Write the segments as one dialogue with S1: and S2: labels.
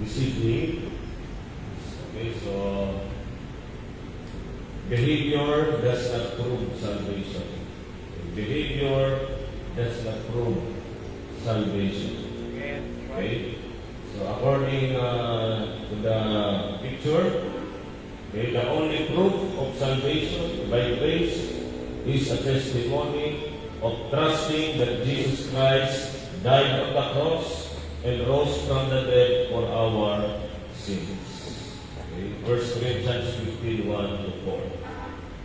S1: this evening. Okay, so behavior does not prove salvation. Behavior does not prove salvation. Okay? So according to the picture, okay, the only proof of salvation by grace is a testimony of trusting that Jesus Christ died on the cross and rose from the dead for our sins. Okay? 1 Corinthians 15:1-4.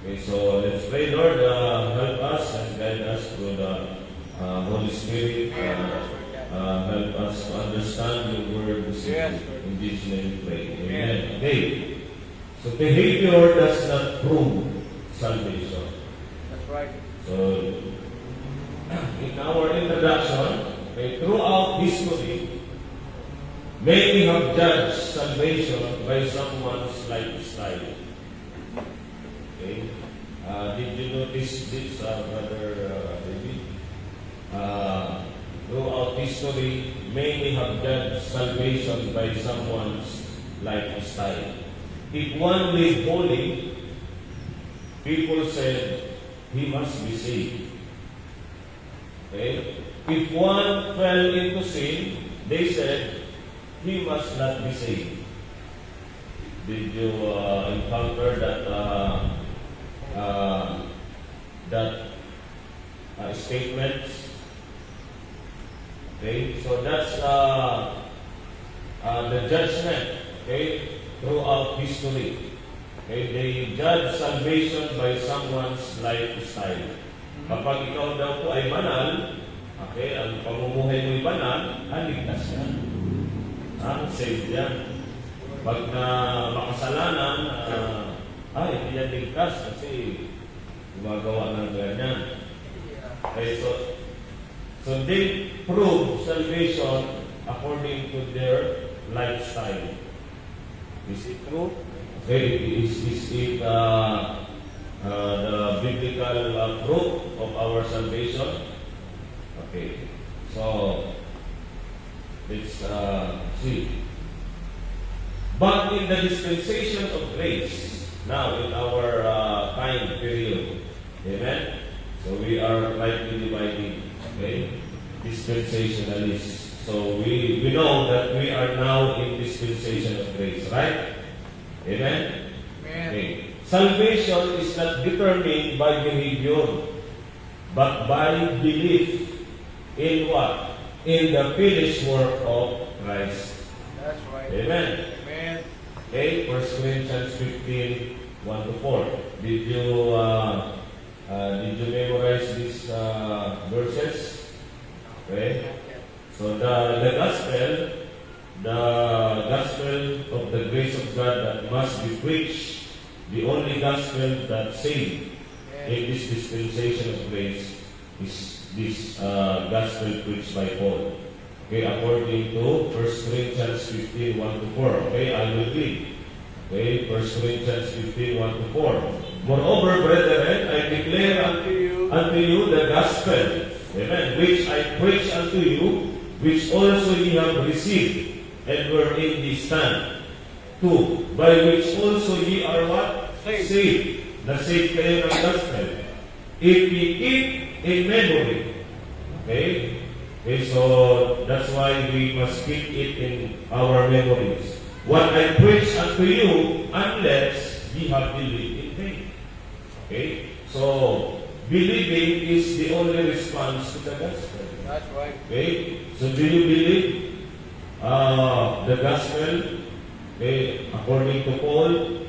S1: Okay, so let's pray, Lord, help us and guide us through the Holy Spirit. Help us to understand your word this evening. In Jesus' name we pray. Amen. Okay. So behavior does not prove salvation.
S2: That's right.
S1: So in our introduction, okay, throughout history, many have judged salvation by someone's lifestyle. Okay. Did you notice this, Brother David? Throughout history, many have judged salvation by someone's lifestyle. If one lived holy, people said he must be saved. Okay? If one fell into sin, they said he must not be saved. Did you encounter that statement? Okay, so that's the judgment, okay, throughout history. Okay, they judge salvation by someone's lifestyle. Kapag ikaw daw po ay banal, okay, ang pamumuhay mo'y banal, ligtas yan. Saved yan. Pag na makasalanan, hindi yan ligtas kasi gumagawa ng ganyan. Okay, so they prove salvation according to their lifestyle. Is it true? Okay, is it the biblical proof of our salvation? Okay, so let's see. But in the dispensation of grace, now in our time period, amen? So we are rightly dividing, okay? Dispensationalists. So we know that we are now in dispensation of grace, right? Amen?
S2: Amen.
S1: Okay. Salvation is not determined by behavior, but by belief in what? In the finished work of Christ.
S2: That's right.
S1: Amen.
S2: Amen.
S1: Okay, 1 Corinthians 15:1-4. Did you memorize these verses? Okay. So the gospel of the grace of God that must be preached, the only gospel that saves in this dispensation of grace is this gospel preached by Paul. Okay, according to 1 Corinthians 15:1-4. Okay, I will read. Okay, 1 Corinthians 15:1-4. Moreover, brethren, I declare unto you the gospel, amen, which I preach unto you, which also ye have received, and wherein ye stand. 2. By which also ye are what? Saved. Na-save kayo ng gospel. If ye keep in memory. Okay? Okay, so that's why we must keep it in our memories. What I preach unto you, unless ye have believed in faith. Okay? So, believing is the only response to the gospel.
S2: That's right.
S1: Okay? So, do you believe the gospel? Okay? According to Paul,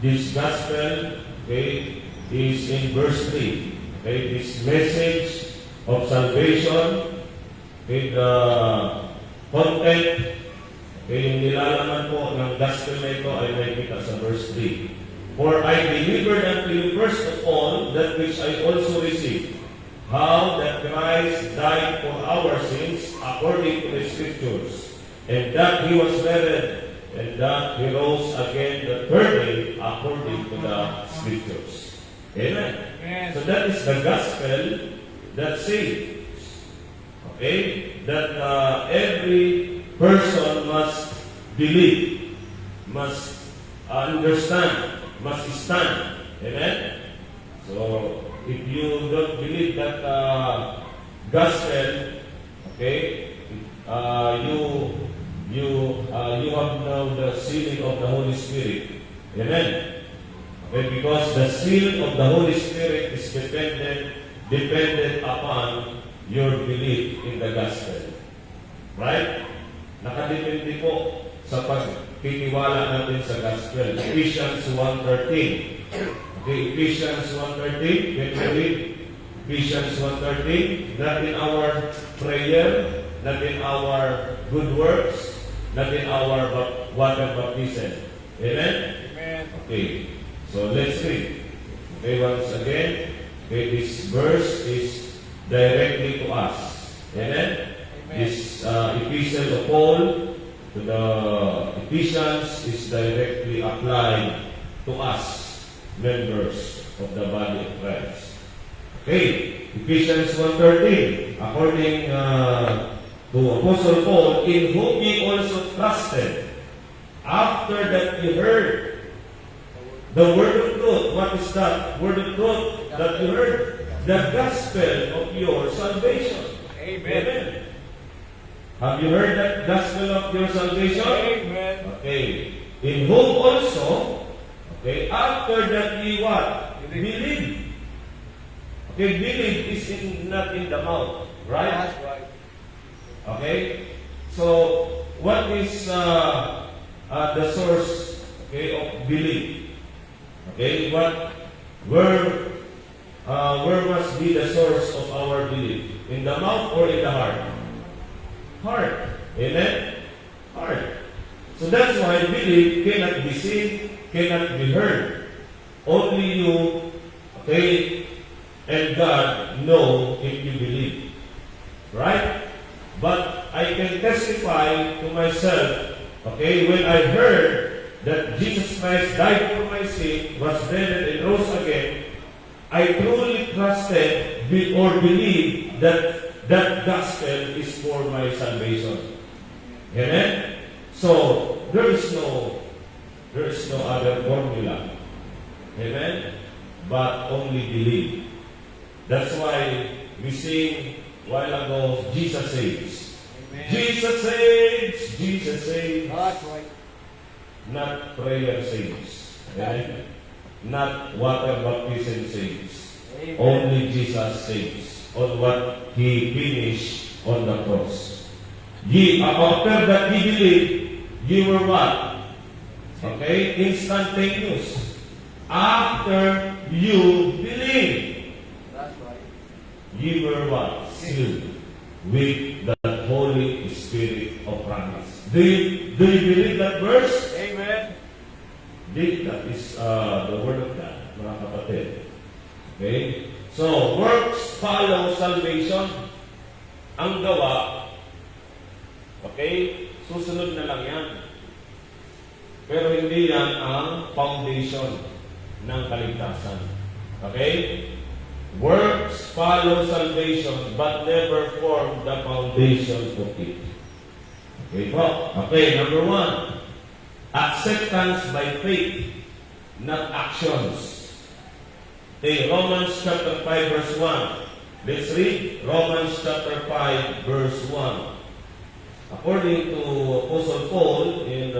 S1: this gospel, okay, is in verse 3. Okay? This message of salvation, okay, the content, okay, yung nilalaman po ng gospel na ito ay nakikita sa verse 3. For I delivered unto you first of all that which I also received, how that Christ died for our sins according to the Scriptures, and that He was buried, and that He rose again the third day according to the Scriptures. Amen.
S2: Amen.
S1: So that is the gospel that saves. Okay? That every person must believe, must understand, must stand. Amen? So, if you don't believe that gospel, okay, you have now the sealing of the Holy Spirit. Amen? Okay, because the seal of the Holy Spirit is dependent upon your belief in the gospel. Right? Nakadepende po sa pagtitiwala natin sa gospel. Ephesians 1:13. Okay, Ephesians 1:13. Can you read? Ephesians 1:13. Not in our prayer, not in our good works, not in our water baptism. Amen?
S2: Amen.
S1: Okay. So let's read. Okay, once again. Okay, this verse is directly to us. Amen?
S2: Amen.
S1: This epistle of Paul to the Ephesians is directly applied to us, members of the body of Christ. Okay, Ephesians 1:13. According to Apostle Paul, in whom ye also trusted, after that ye heard the word of truth. What is that word of truth that you heard? The gospel of your salvation.
S2: Amen.
S1: Have you heard that gospel of your salvation?
S2: Amen.
S1: Okay. In whom also, okay, after that ye what? Believe. Okay, believe is not in the mouth, right?
S2: That's right.
S1: Okay? So, what is the source, okay, of belief? Okay, where must be the source of our belief? In the mouth or in the heart? Heart. Amen? Heart. So that's why belief cannot be seen, cannot be heard. Only you, okay, and God know if you believe. Right? But I can testify to myself, okay, when I heard that Jesus Christ died for my sin, was buried and rose again, I truly trusted or believed that that gospel is for my salvation. Amen? So, there is no other formula. Amen? But only believe. That's why we sing a while ago, Jesus saves.
S2: Amen.
S1: Jesus saves, Jesus saves.
S2: That's right.
S1: Not prayer saves. Amen? Not water baptism saves.
S2: Amen.
S1: Only Jesus saves on what He finished on the cross. After that ye believe, ye were what? Okay? Instantaneous. After you believe,
S2: That's right.
S1: ye were what? Sealed with the Holy Spirit of promise. Do you believe that verse?
S2: Amen.
S1: That is the Word of God, mga kapatid. Okay? So, works follow salvation. Ang gawa, okay, susunod na lang yan. Pero hindi yan ang foundation ng kaligtasan. Okay? Works follow salvation but never form the foundation of it. Okay po? Okay, number 1. Acceptance by faith, not actions. Okay, Romans chapter 5 verse 1. Let's read Romans chapter 5 verse 1. According to Apostle Paul in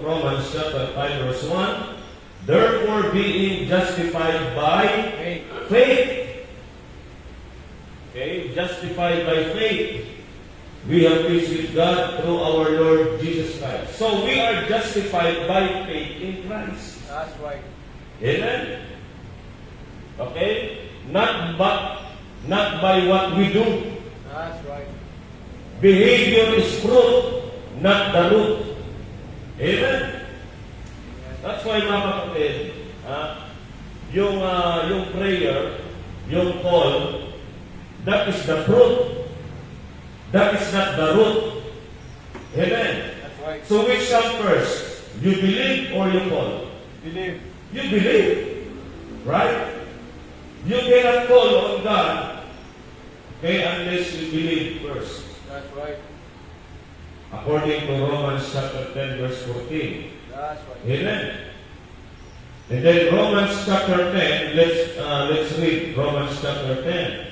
S1: Romans chapter 5 verse 1, therefore being justified by faith. Okay, justified by faith. We have peace with God through our Lord Jesus Christ. So we are justified by faith in Christ.
S2: That's right.
S1: Amen? Okay? Not by what we do.
S2: That's right.
S1: Behavior is fruit, not the root. Amen? That's why mga kapatid, yung prayer, yung call, that is the fruit. That is not the root. Amen?
S2: That's right.
S1: So which comes first? You believe or you call?
S2: Believe.
S1: You believe. Right? You cannot call on God, okay, unless you believe first.
S2: That's right.
S1: according to Romans chapter 10, verse 14.
S2: That's right.
S1: Amen. And then Romans chapter 10, let's read Romans chapter 10.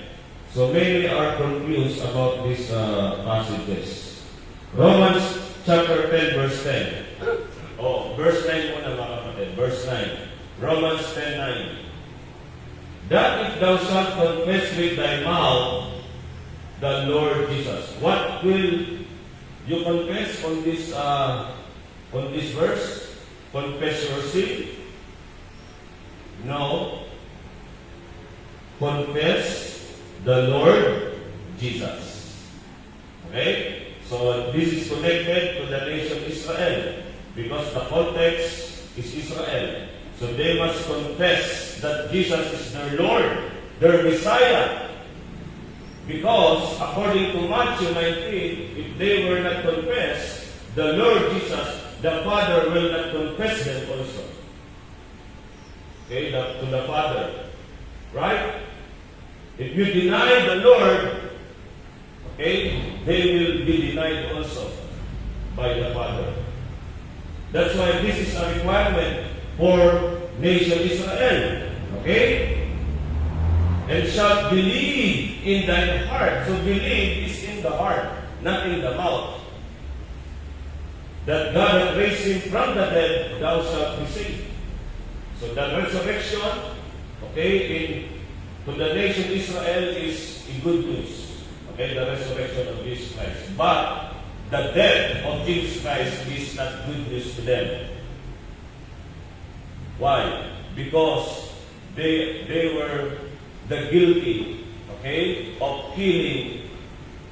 S1: So many are confused about these passages. Romans chapter 10, verse 10. Oh, verse 9 muna mga kapatid. Verse 9. Romans 10:9. That if thou shalt confess with thy mouth the Lord Jesus. What will you confess on this verse? Confess your sin? No. Confess the Lord Jesus. Okay? So this is connected to the nation Israel because the context is Israel. So they must confess that Jesus is their Lord, their Messiah. Because according to Matthew 19, if they were not confessed, the Lord Jesus, the Father will not confess them also. Okay, to the Father. Right? If you deny the Lord, okay, they will be denied also by the Father. That's why this is a requirement for nation Israel. Okay? And shalt believe in thine heart. So believe is in the heart, not in the mouth. That God hath raised him from the dead, thou shalt be saved. So the resurrection, okay, to the nation Israel is a good news. Okay, the resurrection of Jesus Christ. But the death of Jesus Christ is not good news to them. Why? Because they were the guilty, okay, of killing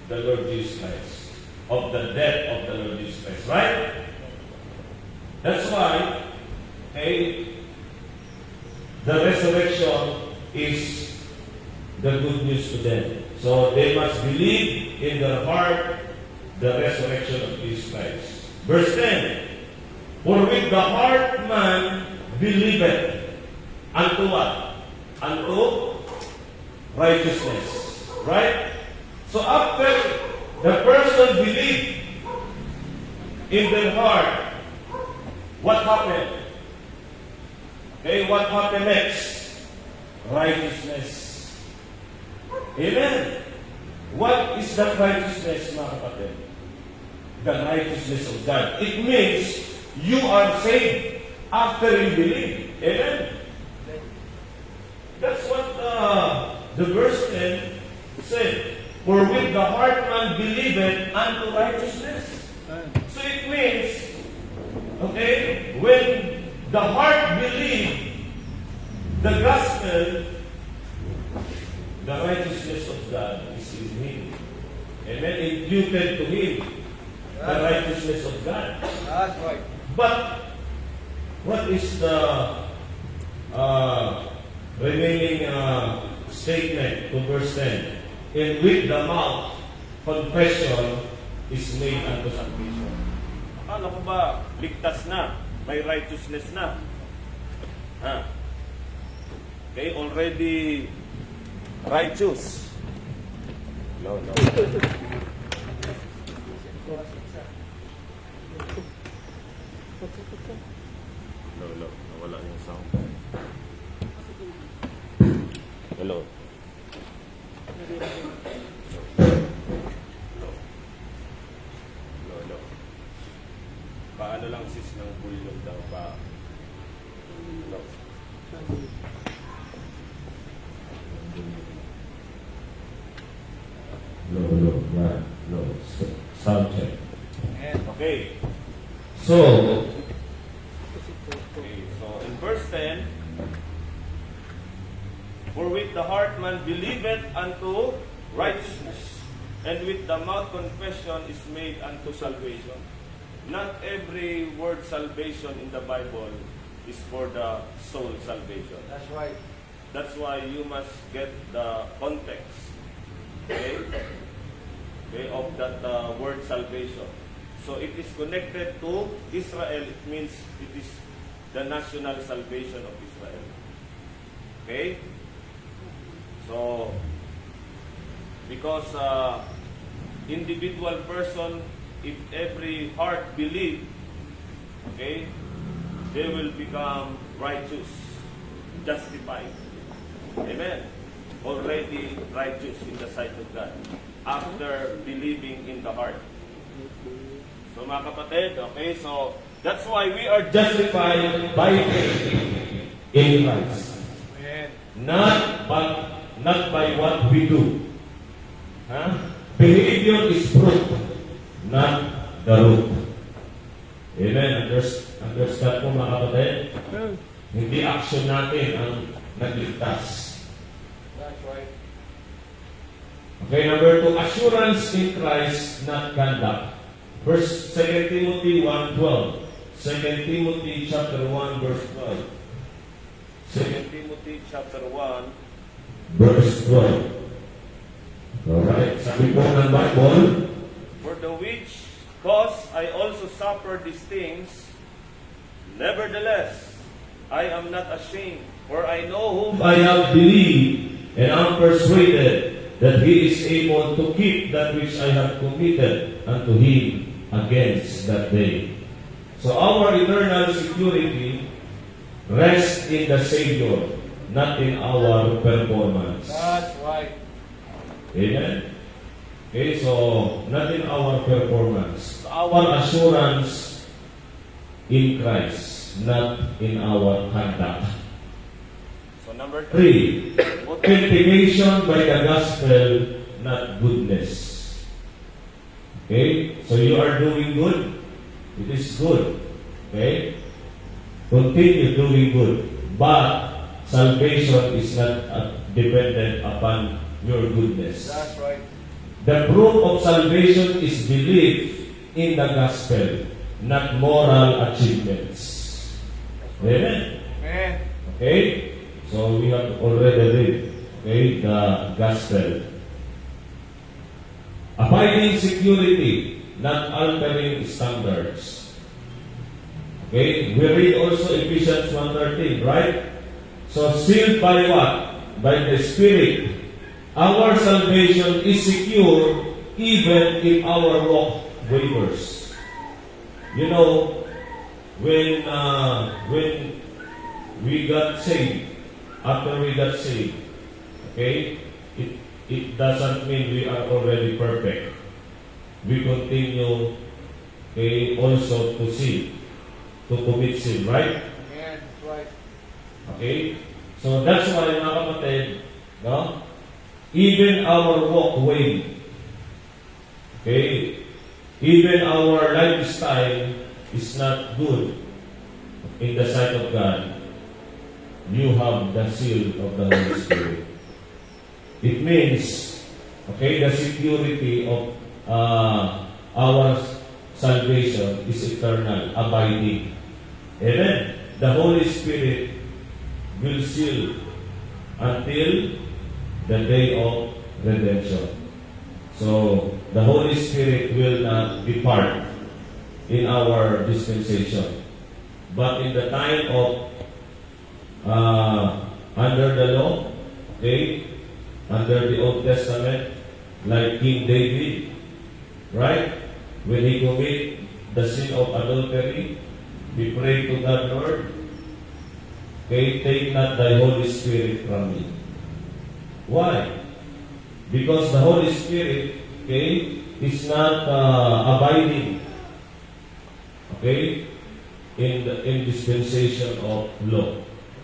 S1: the Lord Jesus Christ, of the death of the Lord Jesus Christ, right? That's why, okay, the resurrection is the good news to them. So they must believe in their heart the resurrection of Jesus Christ. Verse 10, for with the heart man believeth unto what? Unto righteousness. Right? So after the person believed in their heart, what happened? Okay, what happened next? Righteousness. Amen. What is that righteousness, mga kapatid? The righteousness of God. It means you are saved after you believe. Amen. That's what the verse 10 said. For with the heart man believeth unto righteousness. So it means, okay, when the heart believes the gospel, the righteousness of God is in him. Amen. Imputed to him the righteousness of God.
S2: That's right.
S1: But what is the remaining statement to verse 10? And with the mouth, confession is made unto salvation. Akala ko ba, ligtas na, may righteousness na? Okay, already righteous. No. No, nawala yung sound. Hello. No. Paano lang sis ng bulog daw pa? No. No. Sound check. Okay. So in verse 10, for with the heart man believeth unto righteousness, and with the mouth confession is made unto salvation. Not every word salvation in the Bible is for the soul salvation.
S2: That's right.
S1: That's why you must get the context, okay, of that word salvation. So it is connected to Israel. It means it is the national salvation of Israel. Okay? So, because individual person
S3: if every heart believe, okay, they will become righteous, justified. Amen. Already righteous in the sight of God after believing in the heart. So mga kapatid, okay, so that's why we are
S1: Justified by faith in Christ.
S2: Amen.
S1: Not by what we do. Huh? Behavior is fruit, not the root. Amen. Understand po mga kapatid? Hindi action natin ang nagligtas.
S2: That's right.
S1: Okay, number 2, assurance in Christ, not conduct. Verse 2 Timothy 1:12. 2 Timothy chapter 1 verse 12.
S3: 2 Timothy chapter 1,
S1: Verse 12. Alright, sabi po ng Bible,
S3: for the which cause I also suffer these things, nevertheless I am not ashamed, for I know whom
S1: I have believed and am persuaded that He is able to keep that which I have committed unto Him against that day. So our eternal security rests in the Savior, not in our performance.
S2: That's right.
S1: Amen? Okay, so not in our performance. Our assurance in Christ, not in our conduct.
S3: So number
S1: 3. Vindication by the gospel, not goodness. Okay? So you are doing good. It is good. Okay? Continue doing good. But salvation is not dependent upon your goodness.
S2: That's right.
S1: The proof of salvation is belief in the gospel, not moral achievements. Amen?
S2: Amen.
S1: Okay? So we have already read, okay, the gospel. Abiding security, not altering standards. Okay? We read also Ephesians 1:13, right? So sealed by what? By the Spirit. Our salvation is secure even if our walk wavers. You know, when we got saved, after we got saved, okay, it doesn't mean we are already perfect. We continue, okay, also to sin, to commit sin, right?
S2: Amen. That's right.
S1: Okay? So that's why, mga kapatid, no? Even our walkway, okay, even our lifestyle is not good in the sight of God. You have the seal of the Holy Spirit. It means, okay, the security of our salvation is eternal, abiding. Amen? The Holy Spirit will seal until the day of redemption. So, the Holy Spirit will not depart in our dispensation. But in the time of under the law, okay, under the Old Testament, like King David, right? When he commit the sin of adultery, he prayed to God, Lord, okay, take not thy Holy Spirit from me. Why? Because the Holy Spirit, okay, is not abiding, okay, in dispensation of law.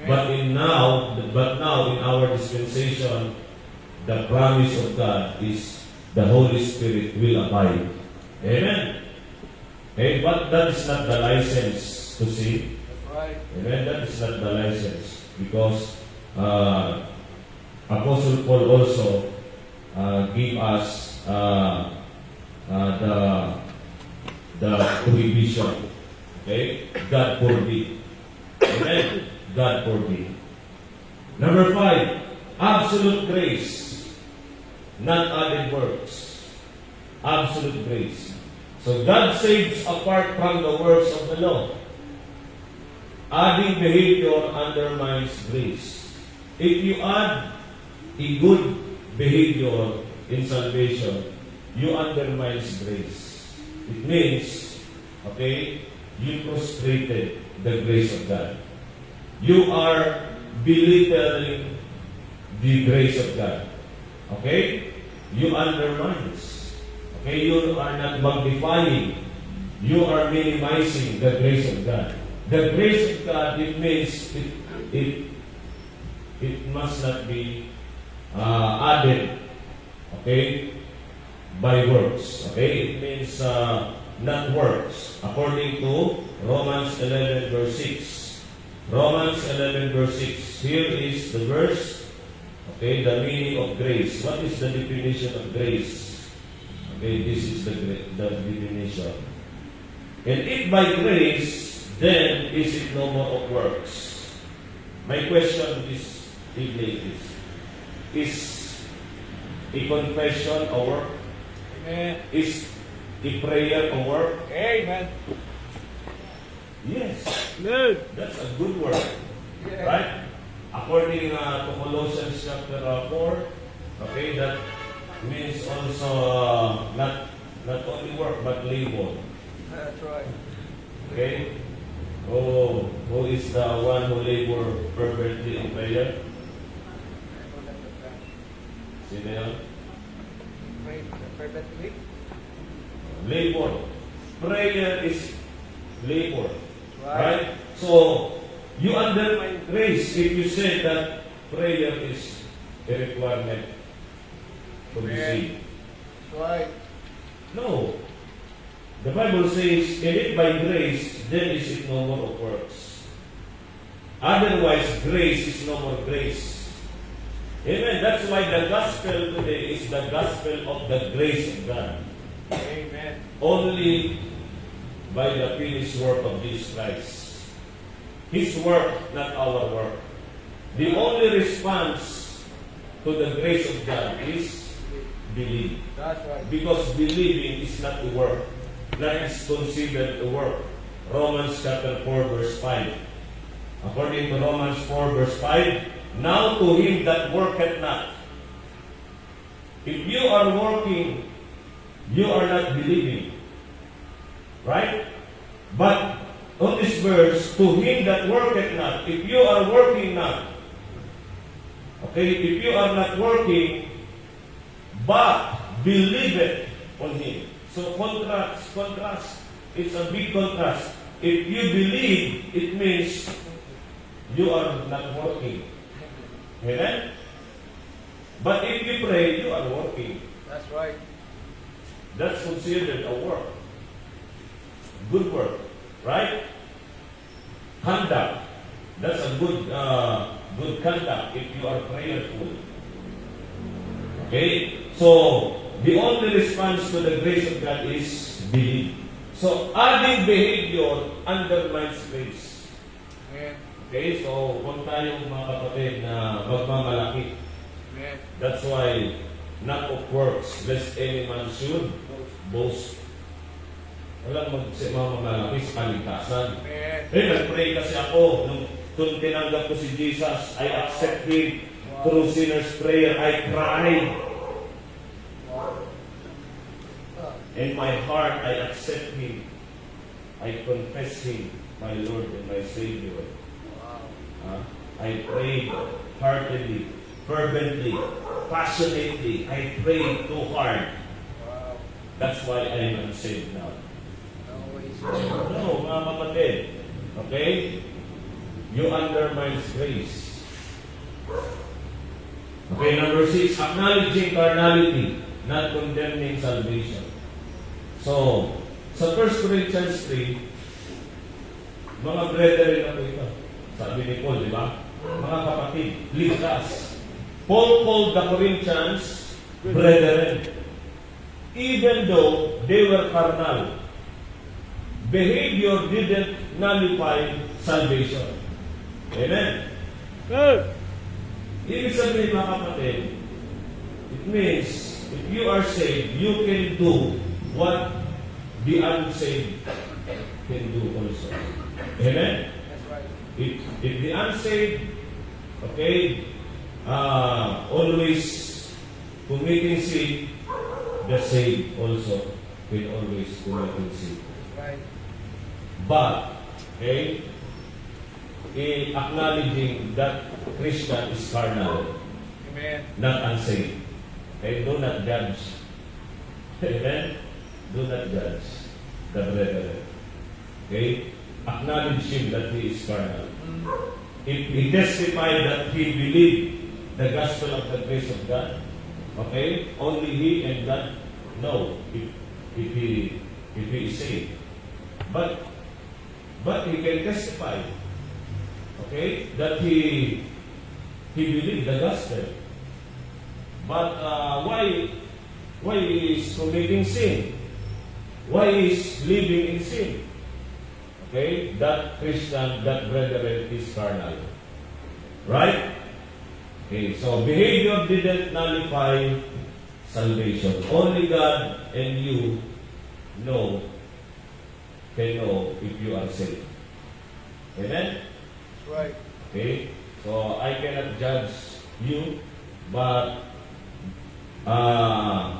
S1: But now in our dispensation, the promise of God is the Holy Spirit will abide. Amen. Okay, but that is not the license to sin.
S2: That's right.
S1: Amen. That is not the license because Apostle Paul also give us the prohibition. Okay, God forbid. Amen. God forbid. Number 5, absolute grace, not added works. Absolute grace. So God saves apart from the works of the law. Adding behavior undermines grace. If you add a good behavior in salvation, you undermine grace. it means, okay, you frustrated the grace of God. You are belittling the grace of God. Okay? You undermine this. Okay? You are not magnifying. You are minimizing the grace of God. The grace of God, it means it must not be added, okay, by works. Okay? It means not works. According to Romans 11 verse 6. Romans 11 verse 6. Here is the verse, okay, the meaning of grace. What is the definition of grace? Okay, this is the definition. And if by grace, then is it no more of works? My question this evening is a confession a work?
S2: Amen.
S1: Is a prayer a work?
S2: Amen.
S1: Yes.
S3: Amen.
S1: That's a good work.
S2: Yeah.
S1: Right? According to Colossians chapter 4, okay, that means also not only work but labor.
S2: That's right.
S1: Okay? Oh, who is the one who labor fervently in prayer? Sino yan?
S2: Pray fervently.
S1: Labor. Prayer is labor.
S2: Right.
S1: Right? So, you undermine grace if you say that prayer is a requirement to be
S2: Amen.
S1: saved.
S2: That's right.
S1: No. The Bible says, "And if by grace, then is it no more of works." Otherwise, grace is no more grace. Amen. That's why the gospel today is the gospel of the grace of God.
S2: Amen.
S1: Only by the finished work of Jesus Christ. His work, not our work. The only response to the grace of God is believe.
S2: That's right.
S1: Because believing is not a work. That is considered a work. Romans chapter 4 verse 5. According to Romans 4 verse 5, now to him that worketh not. If you are working, you are not believing. Right? But on this verse, to him that worketh not, if you are working not, okay, if you are not working, but believeth on him. So contrast. It's a big contrast. If you believe, it means you are not working. Amen? But if you pray, you are working.
S2: That's right.
S1: That's considered a work. Good work. Right? Conduct. That's a good conduct if you are prayerful. Okay? So, the only response to the grace of God is belief. So, adding behavior undermines grace.
S2: Amen.
S1: Okay? So, kung tayong mga kapatid na magmamalaki,
S2: Amen.
S1: that's why not of works, lest any man should boast. Walang magmamalaki sa kaligtasan.
S2: Amen.
S1: Nag-pray kasi ako nung tinanggap ko si Jesus. I accept Him through sinner's prayer. I cried. In my heart, I accept Him. I confess Him, my Lord and my Savior.
S2: Wow.
S1: I prayed heartily, fervently, passionately. I prayed too hard.
S2: Wow.
S1: That's why I am unsaved now.
S2: No ways.
S1: No, mga kapatid. Okay? You undermine grace. Okay, number 6, acknowledging carnality, not condemning salvation. So, sa 1 Corinthians 3, mga brethren na po ito. Sabi ni Paul, di ba? Mga kapatid, ligtas. Paul called the Corinthians brethren. Even though they were carnal, behavior didn't nullify salvation. Amen?
S3: Good.
S1: Ibig sabihin mga kapatid, it means, if you are saved, you can do what the unsaved can do also. Amen?
S2: That's right.
S1: If the unsaved, okay, always committing sin, the saved also can always commit sin.
S2: Right.
S1: But, okay, acknowledging that Christian is carnal,
S2: Amen.
S1: not unsaved. Okay, do not judge. Amen? Do not judge the brethren. Okay? Acknowledge him that he is carnal. If he testified that he believed the gospel of the grace of God, okay, only he and God know if he is saved. But he can testify, okay, that he believed the gospel. But why he is committing sin? Why he is living in sin? Okay, that Christian, that brethren is carnal. Right? Okay, so behavior didn't nullify salvation. Only God and you can know if you are saved. Amen?
S2: That's right.
S1: Okay? So I cannot judge you, but I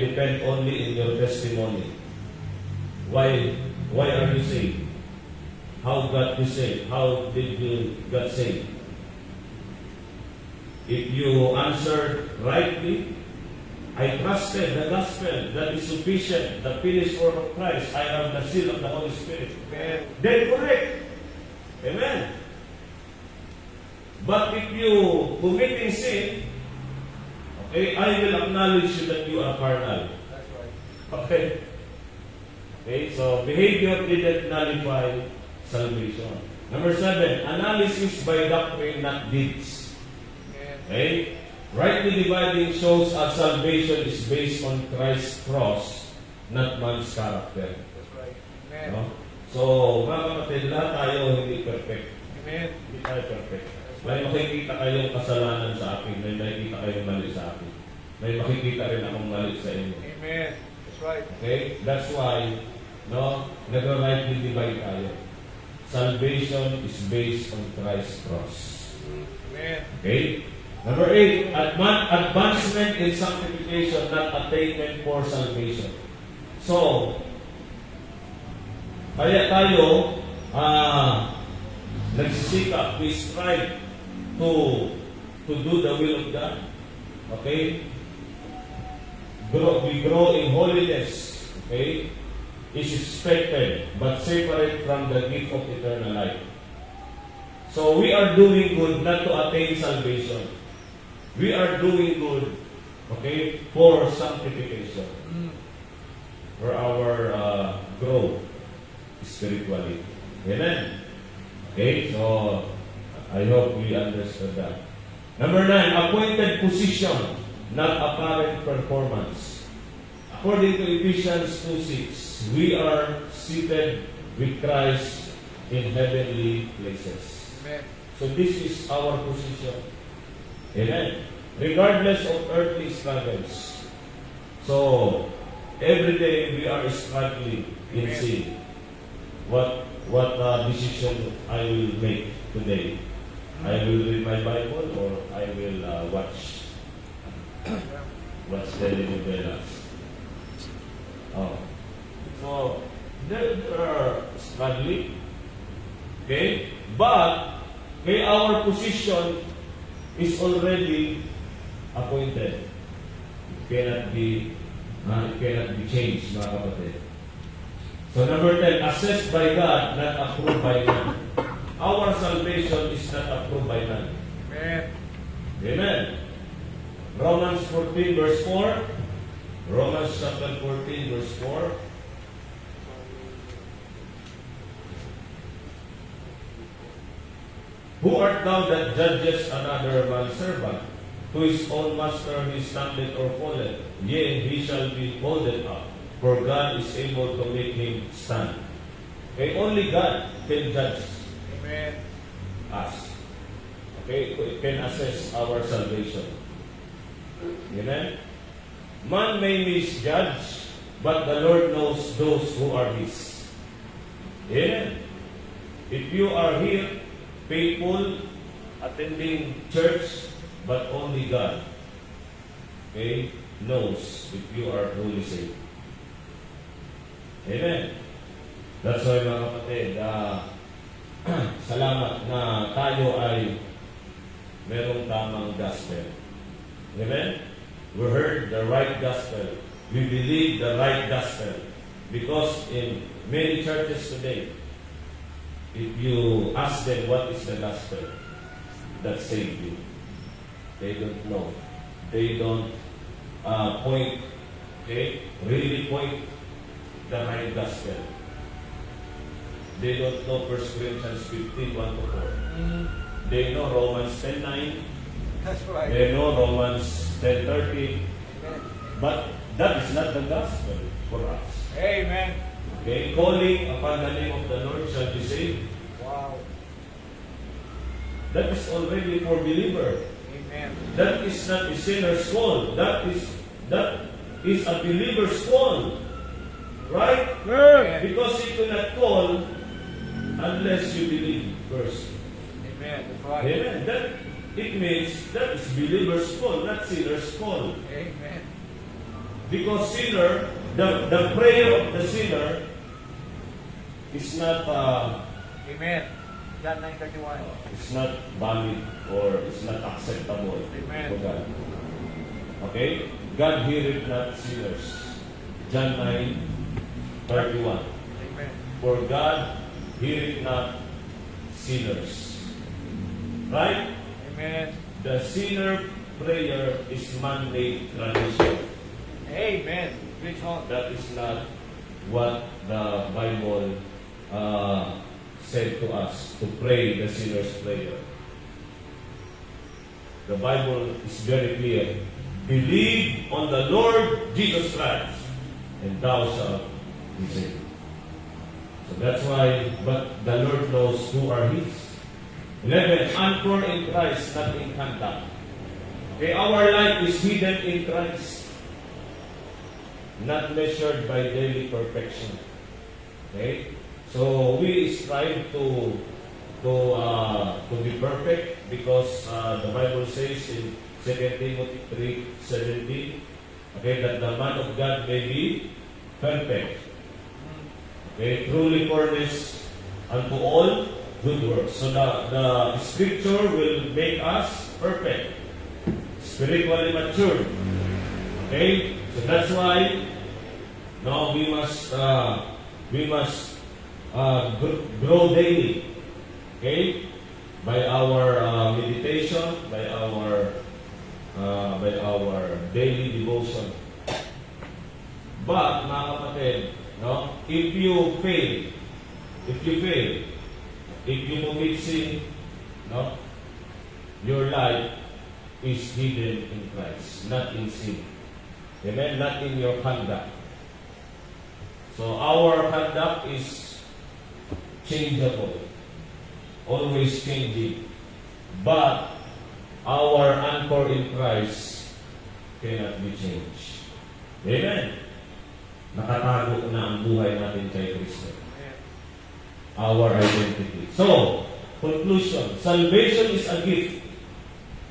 S1: depend only in your testimony. Why are you saved? How got you saved? How did you get saved? If you answer rightly, I trusted the gospel, that is sufficient, the finished work of Christ, I have the seal of the Holy Spirit.
S2: Amen.
S1: Then correct. Amen. But if you commit in sin, okay, I will acknowledge you that you are carnal.
S2: That's right.
S1: Okay? Okay, so behavior didn't nullify salvation. Number 7, analysis by doctrine, not deeds.
S2: Amen.
S1: Okay? Rightly dividing shows our salvation is based on Christ's cross, not man's character.
S2: That's right. Amen.
S1: No? So, mga kapatid, lahat tayo hindi perfect.
S2: Amen.
S1: Hindi tayo perfect. May makikita kayong kasalanan sa akin, may makikita kayong mali sa akin. May makikita rin akong mali sa inyo.
S2: Amen. That's right.
S1: Okay? That's why, no, nag-rightly divide tayo. Salvation is based on Christ's cross.
S2: Amen.
S1: Okay? Number 8, advancement in sanctification, not attainment for salvation. So, kaya tayo, nagsisikap, we strive to do the will of God. Okay? We grow in holiness. Okay? Is expected, but separate from the gift of eternal life. So we are doing good not to attain salvation. We are doing good, okay, for sanctification, for our growth spiritually. Amen. Okay, so I hope we understood that. Number 9, appointed position, not apparent performance. According to Ephesians 2:6, we are seated with Christ in heavenly places.
S2: Amen.
S1: So this is our position. Amen. Regardless of earthly struggles. So, every day we are struggling in
S2: Amen.
S1: sin. What decision I will make today? I will read my Bible or I will watch telenovelas. Oh. So, there are struggling. Okay? But, our position is already appointed. It cannot be changed, mga kapatid. So number 10, assessed by God, not approved by man. Our salvation is not approved by man.
S2: Amen.
S1: Amen. Romans 14 verse 4. Romans chapter 14 verse 4. Who art thou that judgest another man's servant? To his own master he stumbled or fallen, yea, he shall be holded up, for God is able to make him stand. Okay, only God can judge
S2: Amen.
S1: us. Okay, can assess our salvation. Amen? Man may misjudge, but the Lord knows those who are His. Amen? If you are here, faithful, attending church, but only God, okay, knows if you are truly saved. Amen. That's why mga kapatid, salamat na tayo ay merong tamang gospel. Amen? We heard the right gospel. We believe the right gospel. Because in many churches today, if you ask them what is the gospel that saved you, they don't know. They don't point, okay, really point the right gospel. They don't know 1 Corinthians 15, 1 to 4. They know Romans 10:9.
S2: That's right.
S1: They know Romans 10:30.
S2: Amen.
S1: But that is not the gospel for us.
S2: Amen.
S1: Okay, calling upon the name of the Lord shall be saved.
S2: Wow.
S1: That is already for believer.
S2: Amen.
S1: That is not a sinner's call. That is a believer's call. Right?
S2: Amen.
S1: Because you cannot call unless you believe first.
S2: Amen. That's right.
S1: Amen. That it means that is believer's call, not sinner's call.
S2: Amen.
S1: Because sinner, the prayer of the sinner is not
S2: Amen. John 9:31.
S1: it's not valid or it's not acceptable
S2: Amen.
S1: to God. Okay? God heareth not sinners. John 9:31.
S2: Amen.
S1: For God heareth not sinners. Right?
S2: Amen.
S1: The sinner prayer is man-made tradition.
S2: Amen. Preach on.
S1: That is not what the Bible said to us, to pray the sinner's prayer. The Bible is very clear. Believe on the Lord Jesus Christ, and thou shalt be saved. So that's why, but the Lord knows who are His. 11, anchor in Christ, not in conduct. Okay, our life is hidden in Christ, not measured by daily perfection. Okay? So we strive to be perfect because the Bible says in 2 Timothy 3:17, okay, that the man of God may be perfect. Okay, truly furnished unto all good works. So the scripture will make us perfect, spiritually mature. Okay? So that's why no, we must grow daily. Okay? By our meditation, by our daily devotion. But mga kapatid, no, if you fail, if you commit sin, no, your life is hidden in Christ, not in sin. Amen? Not in your conduct. So our conduct is changeable, always changing. But our anchor in Christ cannot be changed. Amen? Nakatago na ang buhay natin kay Kristo.
S2: Amen.
S1: Our identity. So, conclusion. Salvation is a gift.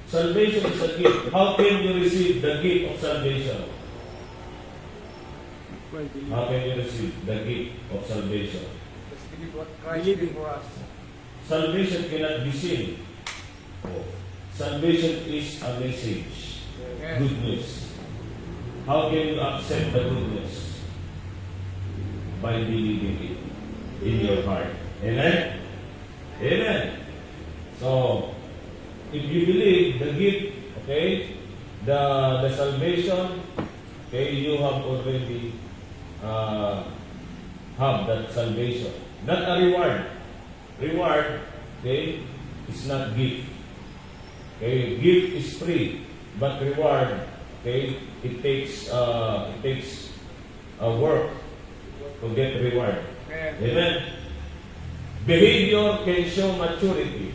S1: Salvation is a gift. How can you receive the gift of salvation? How can you receive the gift of salvation?
S2: Let's believe what Christ did for us.
S1: Salvation cannot be seen. Oh. Salvation is a message.
S2: Amen.
S1: Good news. How can you accept the good news? By believing it in your heart. Amen? Amen. So, if you believe the gift, okay, the salvation, okay, you have already have that salvation. Not a reward. Reward, okay, is not gift. Okay, gift is free, but reward, okay, it takes work to get reward.
S2: Amen.
S1: Amen. Behavior can show maturity,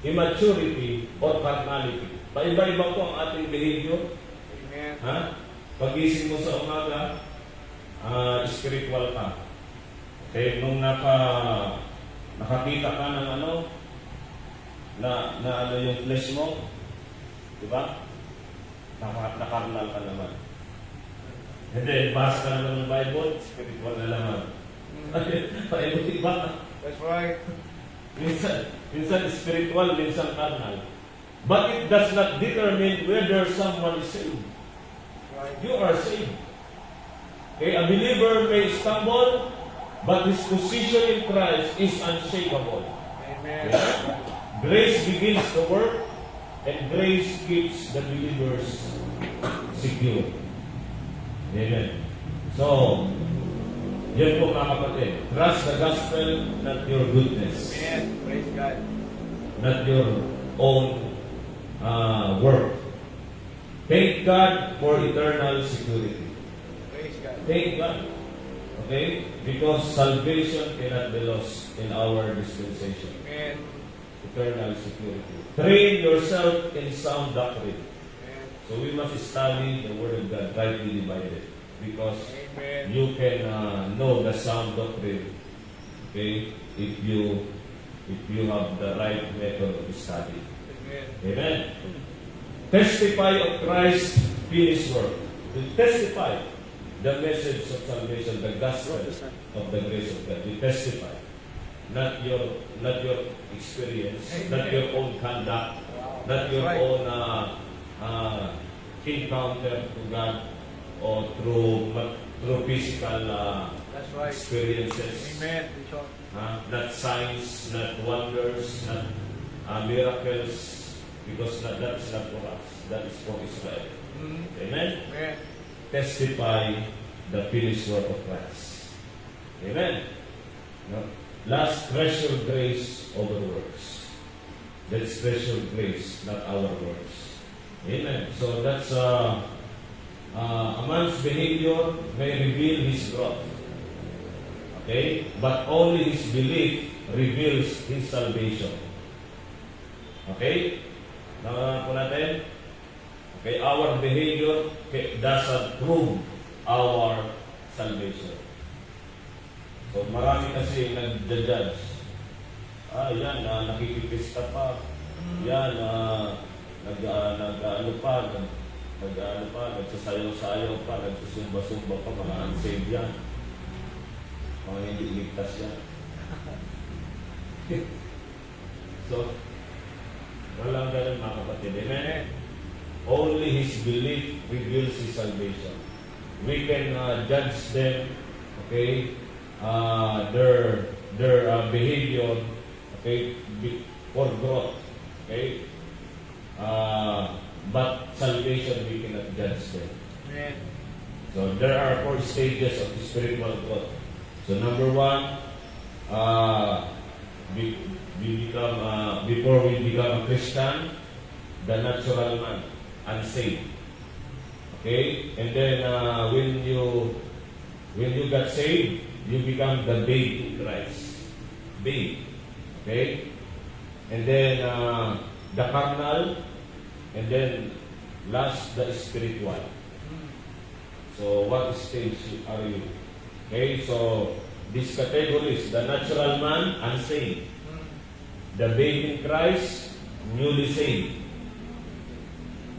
S1: immaturity, or carnality. Paiba-iba po ang ating behavior.
S2: Amen.
S1: Ha? Pagising mo sa umaga, spiritual ka. Okay, nung nakakita ka ng na ano yung flesh mo, di ba? Nakarnal ka naman. And then, basa ka naman ng Bible, spiritual na naman. Paiba-iba.
S2: That's right.
S1: Minsan spiritual, minsan carnal. But it does not determine whether someone is saved.
S2: Right.
S1: You are saved. Okay, a believer may stumble, but his position in Christ is unshakable.
S2: Amen.
S1: Grace begins the work, and grace keeps the believers secure. Amen. So, yan po mga kapatid. Trust the gospel, not your goodness.
S2: Amen. Praise God.
S1: Not your own work. Thank God for eternal security.
S2: Praise God.
S1: Thank God. Okay? Because salvation cannot be lost in our dispensation.
S2: Amen.
S1: Eternal security. Train yourself in sound doctrine.
S2: Amen.
S1: So we must study the Word of God rightly divided. Because
S2: Amen.
S1: you can know the sound doctrine. Okay? If you have the right method of study.
S2: Amen.
S1: Amen. Testify of Christ's finished work. To testify the message of salvation, the gospel of the grace of God. You testify. Not your experience, not your own conduct, not your own encounter to God or through physical
S2: That's right.
S1: experiences.
S2: Amen. Bishop.
S1: Not signs, not wonders, not miracles, because that's not for us. That is for Israel.
S2: Mm.
S1: Amen?
S2: Amen.
S1: Testify the finished work of Christ. Amen? No? Last, treasure grace over works. That's treasure grace, not our works. Amen. So that's a man's behavior may reveal his growth. Okay? But only his belief reveals his salvation. Okay? Nakakala po natin? Okay, our behavior doesn't prove our salvation. So marami kasi nag-judge. Yan, nakikipis ka pa. Yan, nagsasayaw-sayaw pa, nagsusumba-sumba pa, mga unsaved yan. Mga hindi ligtas yan. So, walang ganun mga kapatid. Amen? Only his belief reveals his salvation. We can judge them, okay, their behavior, okay, for growth, okay. But salvation, we cannot judge them.
S2: Amen.
S1: So there are 4 stages of spiritual growth. So number 1, before we become a Christian, the natural man, unsaved. Okay? And then when you got saved, you become the babe in Christ. Babe. Okay? And then the carnal, and then last, the spiritual. So what stage are you? Okay, so these categories: the natural man, unsaved; the babe in Christ, newly saved;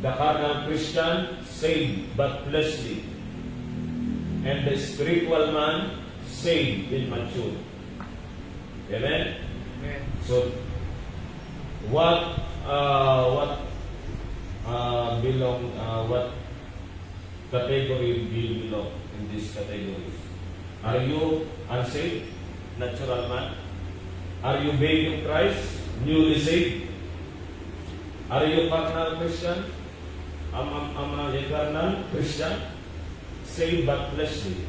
S1: the carnal Christian, saved but fleshly; and the spiritual man, saved and mature. Amen?
S2: Amen.
S1: So, what category do you belong in these categories? Are you unsaved, natural man? Are you babe in Christ, newly saved? Are you carnal Christian? Am a carnal Christian, saved but fleshly?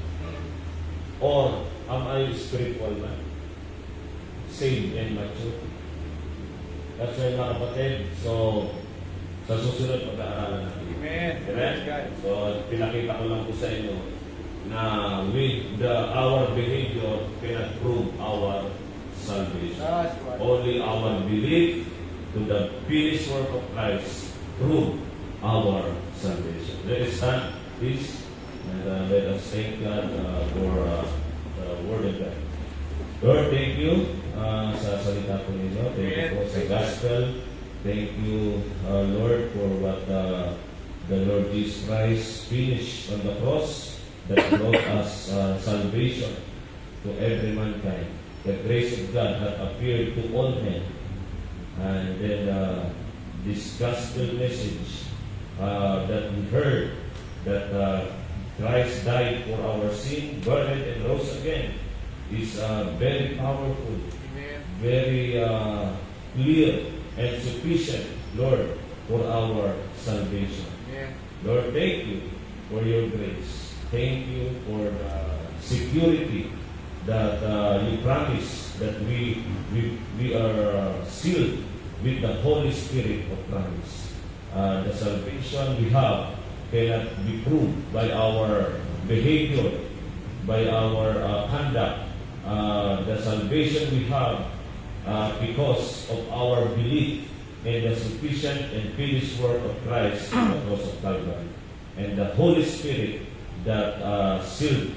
S1: Or am I spiritual man, saved and mature? That's why mga kapatid, so sa susunod pag-aaralan natin.
S2: Amen. Praise God.
S1: So pinakita ko lang po sa inyo na with our behavior cannot prove our salvation.
S2: That's right.
S1: Only our belief to the finished work of Christ prove our salvation. Let us stand, please, and let us thank God for the Word of God. Lord, thank you sa salita po ninyo. Thank you po sa gospel. Thank you, Lord, for what the Lord Jesus Christ finished on the cross that brought us salvation to every mankind. The grace of God hath appeared to all men. And then this gospel message that we heard, that Christ died for our sin, buried and rose again, is very powerful,
S2: Amen.
S1: very clear and sufficient, Lord, for our salvation.
S2: Amen.
S1: Lord, thank you for your grace. Thank you for the security that you promise, that we are sealed with the Holy Spirit of promise. The salvation we have cannot be proved by our behavior, by our conduct. The salvation we have because of our belief in the sufficient and finished work of Christ on the cross of Calvary, and the Holy Spirit that sealed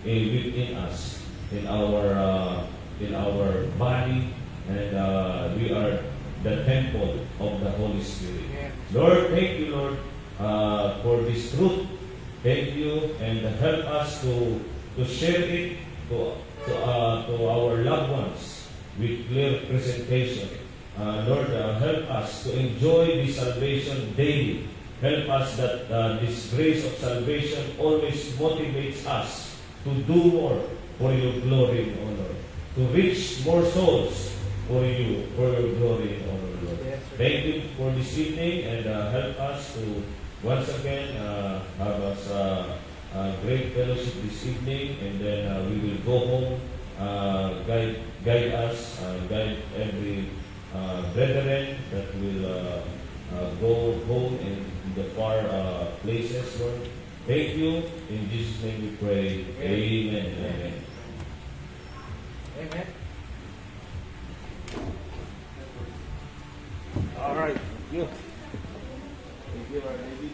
S1: within us, in our body, and we are the temple of the Holy Spirit.
S2: Amen.
S1: Lord, thank you, Lord, for this truth. Thank you, and help us to share it to our loved ones with clear presentation. Lord, help us to enjoy this salvation daily. Help us that this grace of salvation always motivates us to do more for your glory and honor, to reach more souls for you, for your glory and honor, Lord.
S2: Yes, sir.
S1: Thank you for this evening, and help us to once again have us a great fellowship this evening, and then we will go home. Guide us, guide every brethren that will go home in the far places, Lord. Thank you. In Jesus' name we pray. Amen. Amen.
S2: Amen.
S3: All right. Thank you. Thank you, Our Lady.